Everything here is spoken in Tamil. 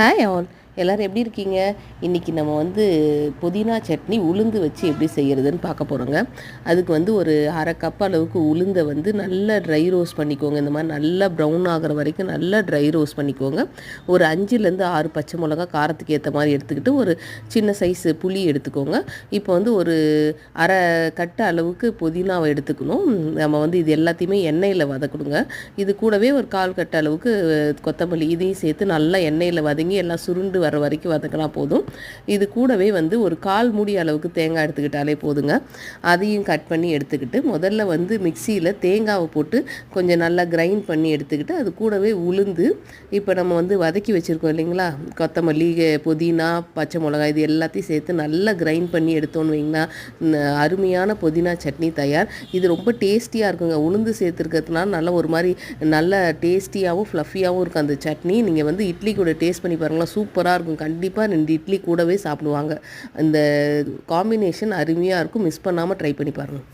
ஹாய் ஆல், எல்லோரும் எப்படி இருக்கீங்க? இன்றைக்கி நம்ம புதினா சட்னி உளுந்து வச்சு எப்படி செய்கிறதுன்னு பார்க்க போகிறோங்க. அதுக்கு ஒரு அரை கப் அளவுக்கு உளுந்தை நல்லா ட்ரை ரோஸ்ட் பண்ணிக்கோங்க. இந்த மாதிரி நல்லா ப்ரௌன் ஆகிற வரைக்கும் நல்லா ட்ரை ரோஸ்ட் பண்ணிக்கோங்க. ஒரு 5லேருந்து 6 பச்சை மிளகா காரத்துக்கு ஏற்ற மாதிரி எடுத்துக்கிட்டு ஒரு சின்ன சைஸு புளி எடுத்துக்கோங்க. இப்போ ஒரு அரை கட்டு அளவுக்கு புதினாவை எடுத்துக்கணும். நம்ம இது எல்லாத்தையுமே எண்ணெயில் வதக்கணுங்க. இது கூடவே ஒரு 1/4 கட்டு அளவுக்கு கொத்தமல்லி இதையும் சேர்த்து நல்லா எண்ணெயில் வதங்கி எல்லாம் சுருண்டு வர வரைக்கும் வதக்கினா போதும். இது கூடவே ஒரு 1/4 மூடி அளவுக்கு தேங்காய் எடுத்துக்கிட்டாலே போதுங்க. அதையும் கட் பண்ணி எடுத்துக்கிட்டு முதல்ல மிக்சியில் தேங்காவை போட்டு கொஞ்சம் நல்லா கிரைண்ட் பண்ணி எடுத்துக்கிட்டு அது கூடவே உளுந்து இப்போ நம்ம வதக்கி வச்சுருக்கோம் இல்லைங்களா, கொத்தமல்லி, புதினா, பச்சை மிளகாய் இது எல்லாத்தையும் சேர்த்து நல்லா கிரைண்ட் பண்ணி எடுத்தோன்னு வைங்கன்னா அருமையான புதினா சட்னி தயார். இது ரொம்ப டேஸ்டியாக இருக்குங்க. உளுந்து சேர்த்துருக்கிறதுனால நல்லா ஒரு மாதிரி நல்ல டேஸ்டியாகவும் ஃப்ளஃபியாகவும் இருக்கும் அந்த சட்னி. நீங்கள் இட்லி கூட டேஸ்ட் பண்ணி பாருங்களா, சூப்பராக இருக்கும். கண்டிப்பாக 2 இட்லி கூடவே சாப்பிடுவாங்க. இந்த காம்பினேஷன் அருமையாக இருக்கும். மிஸ் பண்ணாமல் ட்ரை பண்ணி பாருங்கள்.